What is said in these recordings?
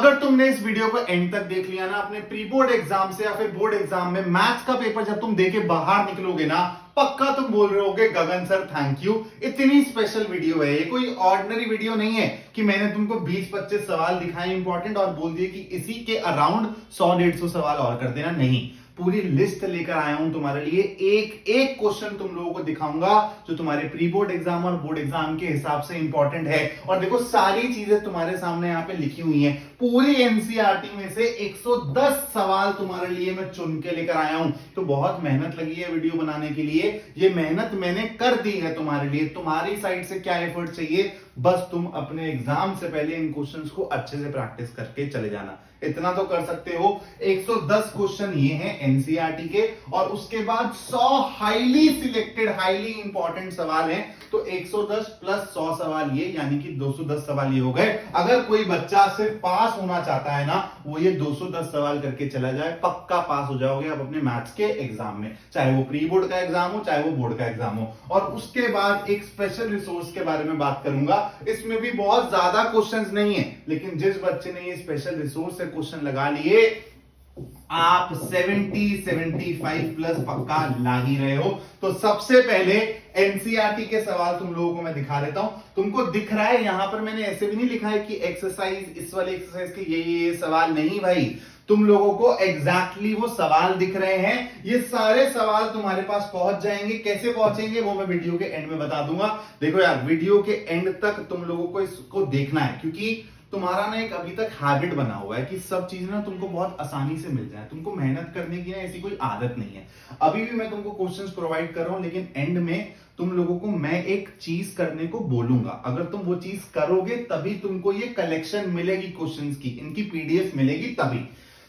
अगर तुमने इस वीडियो को एंड तक देख लिया ना, अपने प्री बोर्ड एग्जाम से या फिर बोर्ड एग्जाम में मैथ्स का पेपर जब तुम देके बाहर निकलोगे ना, पक्का तुम बोल रहे होगे गगन सर थैंक यू, इतनी स्पेशल वीडियो है ये, कोई ऑर्डिनरी वीडियो नहीं है कि मैंने तुमको 20-25 सवाल दिखाए इंपॉर्टेंट और बोल दिए कि इसी के अराउंड 100-150 सवाल और कर देना। नहीं, पूरी लिस्ट लेकर आया हूं तुम्हारे लिए, एक एक क्वेश्चन तुम लोगों को दिखाऊंगा जो तुम्हारे प्री बोर्ड एग्जाम और बोर्ड एग्जाम के हिसाब से इंपॉर्टेंट है। और देखो सारी चीजें तुम्हारे सामने यहाँ पे लिखी हुई हैं, पूरी एनसीईआरटी में से 110 सवाल तुम्हारे लिए मैं चुन के लेकर आया हूं। तो बहुत मेहनत लगी है वीडियो बनाने के लिए, ये मेहनत मैंने कर दी है तुम्हारे लिए। तुम्हारी साइड से क्या एफर्ट चाहिए, बस तुम अपने एग्जाम से पहले इन क्वेश्चंस को अच्छे से प्रैक्टिस करके चले जाना, इतना तो कर सकते हो। 110 क्वेश्चन ये हैं एनसीईआरटी के, और उसके बाद 100 हाईली सिलेक्टेड हाईली इंपॉर्टेंट सवाल हैं। तो 110 प्लस 100 सवाल ये, यानी कि 210 सवाल ये हो गए। अगर कोई बच्चा सिर्फ पास होना चाहता है ना, वो ये 210 सवाल करके चला जाए, पक्का पास हो जाओगे आप अपने मैथ्स के एग्जाम में, चाहे वो प्री बोर्ड का एग्जाम हो चाहे वो बोर्ड का एग्जाम हो। और उसके बाद एक स्पेशल रिसोर्स के बारे में बात करूंगा, इसमें भी बहुत ज्यादा क्वेश्चंस नहीं है, लेकिन जिस बच्चे ने ये स्पेशल रिसोर्स से क्वेश्चन लगा लिए, आप 70-75 प्लस पक्का ला ही रहे हो। तो सबसे पहले एनसीईआरटी के सवाल तुम लोगों को मैं दिखा देता हूं। तुमको दिख रहा है यहां पर मैंने ऐसे भी नहीं लिखा है कि एक्सरसाइज, इस वाले एक्सरसाइज के ये सवाल नहीं भाई, तुम लोगों को एग्जैक्टली वो सवाल दिख रहे हैं। ये सारे सवाल तुम्हारे पास पहुंच जाएंगे, कैसे पहुंचेंगे वो मैं वीडियो के एंड में बता दूंगा। देखो यार, वीडियो के एंड तक तुम लोगों को इसको देखना है, क्योंकि तुम्हारा ना एक अभी तक हैबिट बना हुआ है कि सब चीजें ना तुमको बहुत आसानी से मिल जाए, तुमको मेहनत करने की ना ऐसी कोई आदत नहीं है। अभी भी मैं तुमको क्वेश्चंस प्रोवाइड कर रहा हूं, लेकिन एंड में तुम लोगों को मैं एक चीज करने को बोलूंगा। अगर तुम वो चीज करोगे तभी तुमको ये कलेक्शन मिलेगी क्वेश्चंस की, इनकी पीडीएफ मिलेगी तभी।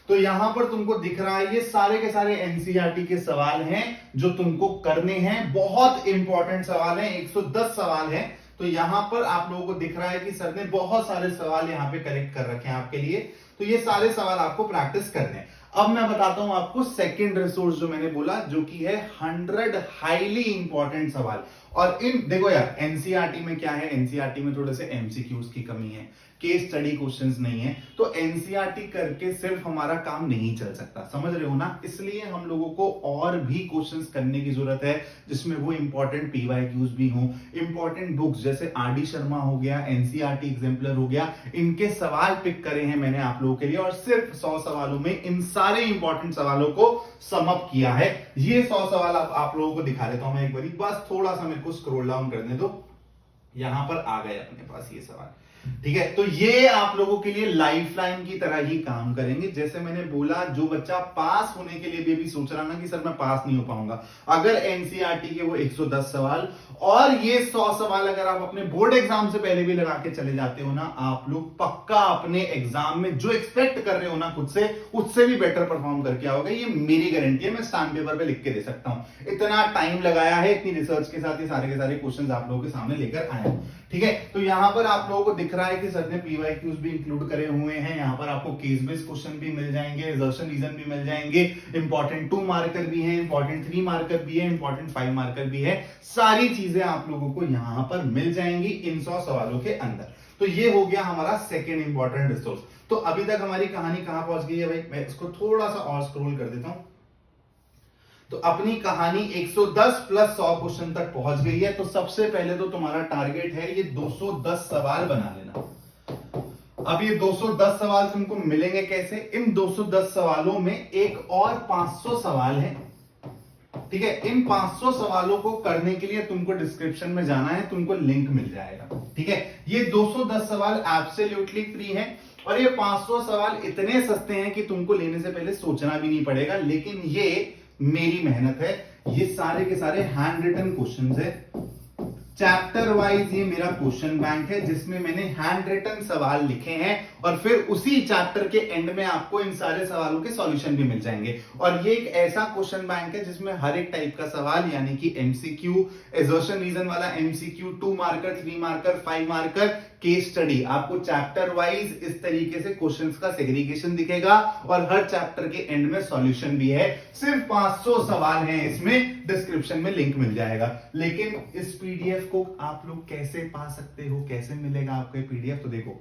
तो यहां पर तुमको दिख रहा है ये सारे के सारे एनसीईआरटी के सवाल हैं जो तुमको करने हैं, बहुत इंपॉर्टेंट सवाल हैं, 110 सवाल हैं। तो यहां पर आप लोगों को दिख रहा है कि सर ने बहुत सारे सवाल यहां पे कलेक्ट कर रखे हैं आपके लिए, तो ये सारे सवाल आपको प्रैक्टिस करने हैं। अब मैं बताता हूं आपको सेकंड रिसोर्स जो मैंने बोला, जो कि है 100 हाईली इंपॉर्टेंट सवाल। और इन देखो यार, एनसीईआरटी में क्या है, एनसीईआरटी में थोड़े से एमसीक्यूज की कमी है, केस स्टडी क्वेश्चंस नहीं है। तो एनसीईआरटी करके सिर्फ हमारा काम नहीं चल सकता, समझ रहे हो ना। इसलिए हम लोगों को और भी क्वेश्चंस करने की जरूरत है, जिसमें वो इंपॉर्टेंट पीवाईक्यूज भी हों, इंपॉर्टेंट बुक्स जैसे आरडी शर्मा हो गया, एनसीईआरटी एग्जाम्पलर हो गया, इनके सवाल पिक करे हैं मैंने आप लोगों के लिए, और सिर्फ 100 सवालों में इन सारे इंपॉर्टेंट सवालों को सम अप किया है। ये 100 सवाल आप लोगों को दिखा देता हूं मैं एक बार, बस थोड़ा सा मेरे को स्क्रॉल डाउन करने दो। यहां पर आ गए अपने पास ये सवाल, ठीक है। तो ये आप लोगों के लिए लाइफलाइन की तरह ही काम करेंगे। जैसे मैंने बोला, जो बच्चा पास होने के लिए भी सोच रहा ना कि सर मैं पास नहीं हो पाऊंगा, अगर एनसीईआरटी के वो 110 सवाल और ये 100 सवाल अगर आप अपने बोर्ड एग्जाम से पहले भी लगा के चले जाते हो ना, आप लोग पक्का अपने एग्जाम में जो एक्सपेक्ट कर रहे हो ना खुद से, उससे भी बेटर परफॉर्म करके आओगे। ये मेरी गारंटी है, मैं स्टैम्प पेपर पे लिख के दे सकता हूं। इतना टाइम लगाया है, इतनी रिसर्च के साथ ये सारे के सारे क्वेश्चंस आप लोगों के सामने लेकर आया हूं, ठीक है। तो यहां पर आप लोगों को दिख रहा है कि सर ने पीवाईक्यूज भी इंक्लूड करे हुए हैं। यहां पर आपको केस बेस्ड क्वेश्चन भी मिल जाएंगे, रिजर्वेशन रीजन भी मिल जाएंगे, इंपॉर्टेंट 2 मार्कर भी है, इंपॉर्टेंट 3 मार्कर भी है, इंपॉर्टेंट 5 मार्कर भी है। सारी चीजें आप लोगों को यहां पर मिल जाएंगी इन 100 सवालों के अंदर। तो ये हो गया हमारा सेकेंड इंपॉर्टेंट रिसोर्स। तो अभी तक हमारी कहानी कहां पहुंच गई है भाई, मैं इसको थोड़ा सा और स्क्रॉल कर देता हूं। तो अपनी कहानी 110 प्लस 100 क्वेश्चन तक पहुंच गई है। तो सबसे पहले तो तुम्हारा टारगेट है ये 210 सवाल बना लेना। अब ये 210 सवाल तुमको मिलेंगे कैसे, इन 210 सवालों में एक और 500 सवाल हैं, ठीक है। इन 500 सवालों को करने के लिए तुमको डिस्क्रिप्शन में जाना है, तुमको लिंक मिल जाएगा, ठीक है। ये 210 सवाल एब्सोल्युटली फ्री है, और ये 500 सवाल इतने सस्ते हैं कि तुमको लेने से पहले सोचना भी नहीं पड़ेगा। लेकिन ये मेरी मेहनत है, ये सारे के सारे हैंड रिटन क्वेश्चंस है, चैप्टर वाइज ये मेरा क्वेश्चन बैंक है, जिसमें मैंने हैंड रिटन सवाल लिखे हैं, और फिर उसी चैप्टर के एंड में आपको इन सारे सवालों के सॉल्यूशन भी मिल जाएंगे। और ये एक ऐसा क्वेश्चन बैंक है जिसमें हर एक टाइप का सवाल, यानी कि एमसीक्यू, असर्शन रीजन वाला MCQ, 2 marker, 3 marker, 5 marker, case study, आपको चैप्टर वाइज इस तरीके से क्वेश्चंस का सेग्रीगेशन दिखेगा, और हर चैप्टर के एंड में सॉल्यूशन भी है। सिर्फ 500 सवाल हैं इसमें, डिस्क्रिप्शन में लिंक मिल जाएगा। लेकिन इस पीडीएफ को आप लोग कैसे पा सकते हो, कैसे मिलेगा आपको पीडीएफ, तो देखो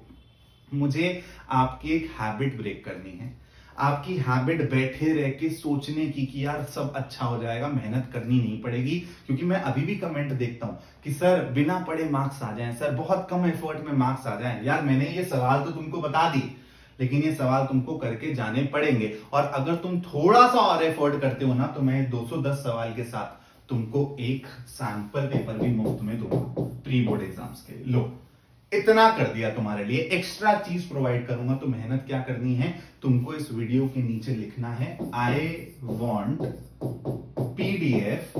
मुझे आपकी एक हैबिट ब्रेक करनी है। आपकी हैबिट बैठे रह के सोचने की कि यार सब अच्छा हो जाएगा, मेहनत करनी नहीं पड़ेगी। क्योंकि मैं अभी भी कमेंट देखता हूं कि सर बिना पढ़े मार्क्स आ जाएं, सर बहुत कम एफर्ट में मार्क्स आ जाएं। यार मैंने ये सवाल तो तुमको बता दी, लेकिन ये सवाल तुमको करके जाने पड़ेंगे। और अगर तुम थोड़ा सा और एफर्ट करते हो ना, तो मैं 210 सवाल के साथ तुमको एक सैंपल पेपर भी मुफ्त में दूंगा प्री बोर्ड एग्जाम्स के लिए। लो, इतना कर दिया तुम्हारे लिए, एक्स्ट्रा चीज प्रोवाइड करूंगा। तो मेहनत क्या करनी है, तुमको इस वीडियो के नीचे लिखना है I want PDF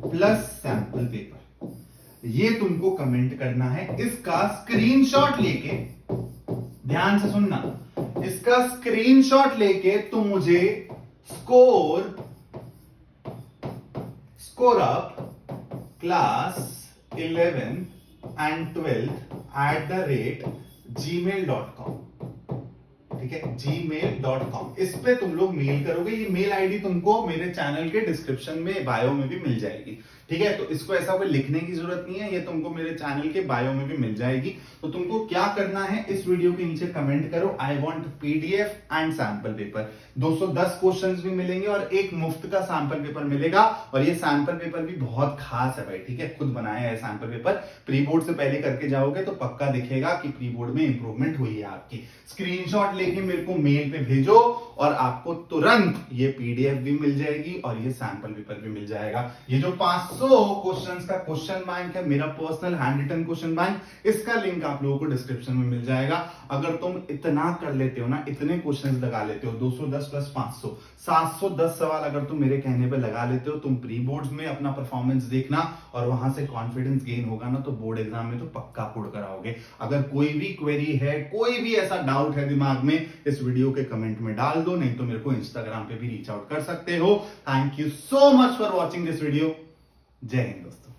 plus sample paper. ये तुमको कमेंट करना है। इसका स्क्रीनशॉट लेके, ध्यान से सुनना, इसका स्क्रीनशॉट लेके तुम मुझे score up class 11 and 12 @gmail.com। ठीक है, gmail.com। इस पे तुम लोग मेल करोगे। ये मेल आईडी तुमको मेरे चैनल के डिस्क्रिप्शन में, बायो में भी मिल जाएगी। ठीक है, तो इसको ऐसा कोई लिखने की जरूरत नहीं है, ये तुमको मेरे चैनल के बायो में भी मिल जाएगी। तो तुमको क्या करना है, इस वीडियो के नीचे कमेंट करो I want PDF and sample paper. 210 questions भी मिलेंगे और एक मुफ्त का सैंपल पेपर मिलेगा। और ये सैंपल पेपर भी बहुत खास है भाई। ठीक है, खुद बनाया है सैंपल पेपर। प्री बोर्ड से पहले करके जाओगे तो पक्का दिखेगा कि प्री बोर्ड में इंप्रूवमेंट हुई है आपकी। स्क्रीनशॉट लेके मेरे को मेल पे भेजो और आपको तुरंत ये PDF भी मिल जाएगी और ये सैंपल पेपर भी मिल जाएगा। ये जो 500 क्वेश्चंस का क्वेश्चन बैंक है, मेरा personal handwritten question bank, इसका लिंक आप लोगों को डिस्क्रिप्शन में मिल जाएगा। अगर तुम इतना कर लेते हो ना, इतने क्वेश्चंस लगा लेते हो, 210 प्लस 500 710 सवाल अगर तुम मेरे कहने पे लगा लेते हो, तुम प्री बोर्ड्स में अपना परफॉर्मेंस देखना और वहां से कॉन्फिडेंस गेन होगा ना, तो बोर्ड एग्जाम में तो पक्का पुड़ कराओगे। अगर कोई भी क्वेरी है, कोई भी ऐसा डाउट है दिमाग में, इस वीडियो के कमेंट में डाल दो, नहीं तो मेरे को इंस्टाग्राम पे भी रीच आउट कर सकते हो। Thank you so much for watching this video. जय हिंद दोस्तों।